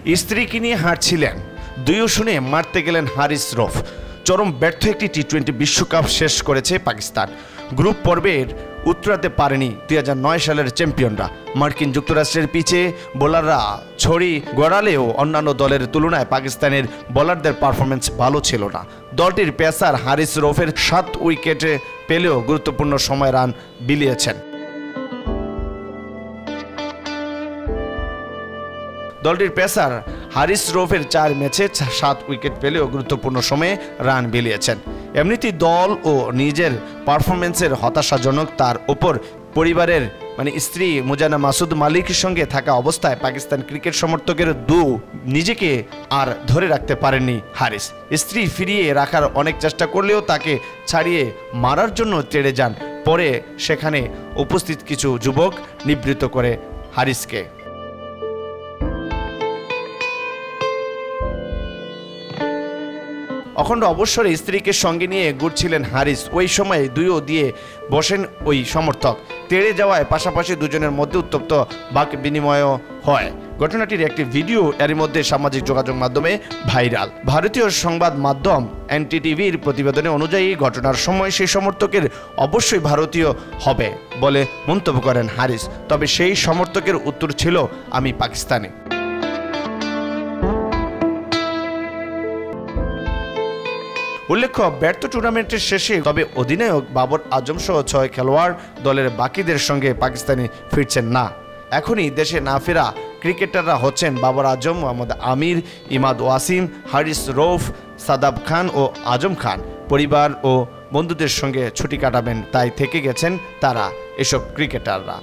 স্ত্রীকে নিয়ে হারছিলেন, দুইও শুনে মারতে গেলেন হারিস রৌফ। চরম ব্যর্থ একটি টি-20 বিশ্বকাপ শেষ করেছে পাকিস্তান। গ্রুপ পর্বের উতরাতে পারেনি 2009 সালের চ্যাম্পিয়নরা। মার্কিন যুক্তরাষ্ট্রের পিছে বোলাররা ছড়ি গড়ালেও অন্যান্য দলের তুলনায় পাকিস্তানের বোলারদের পারফরমেন্স ভালো ছিল না। দলটির পেসার হারিস রৌফের 7 উইকেটে পেলেও গুরুত্বপূর্ণ সময় রান বিলিয়েছেন। দলটির পেসার হারিস রৌফের 4 ম্যাচে 7 উইকেট পেলেও গুরুত্বপূর্ণ সময়ে রান বিলিয়েছেন। এমনিতেই দল ও নিজের পারফরমেন্সের হতাশাজনক, তার উপর পরিবারের স্ত্রী মুজানা মাসুদ মালিকের সঙ্গে থাকা অবস্থায় পাকিস্তান ক্রিকেট সমর্থকের নিজেকে আর ধরে রাখতে পারেননি হারিস। স্ত্রী ফিরিয়ে রাখার অনেক চেষ্টা করলেও তাকে ছাড়িয়ে মারার জন্য তেড়ে যান। পরে সেখানে উপস্থিত কিছু যুবক নিবৃত্ত করে হারিসকে। অখণ্ড অবসরে স্ত্রীকে সঙ্গে নিয়ে ঘুরছিলেন হারিস। ওই সময় দুইও দিয়ে বসেন ওই সমর্থক। তেড়ে যাওয়ায় পাশাপাশি দুজনের মধ্যে উত্তপ্ত বাক বিনিময়ও হয়। ঘটনাটির একটি ভিডিও এর মধ্যে সামাজিক যোগাযোগ মাধ্যমে ভাইরাল। ভারতীয় সংবাদ মাধ্যম এনটিটিভির প্রতিবেদনে অনুযায়ী ঘটনার সময় সেই সমর্থকের অবশ্যই ভারতীয় হবে বলে মন্তব্য করেন হারিস। তবে সেই সমর্থকের উত্তর ছিল, আমি পাকিস্তানি। উল্লেখ্য, ব্যর্থ টুর্নামেন্টের শেষে তবে অধিনায়ক বাবর আজম সহ 6 খেলোয়াড় দলের বাকিদের সঙ্গে পাকিস্তানে ফিরছেন না। এখনই দেশে না ফেরা ক্রিকেটাররা হচ্ছেন বাবর আজম, মোহাম্মদ আমির, ইমাদ ওয়াসিম, হারিস রৌফ, সাদাব খান ও আজম খান। পরিবার ও বন্ধুদের সঙ্গে ছুটি কাটাবেন তাই থেকে গেছেন তারা এসব ক্রিকেটাররা।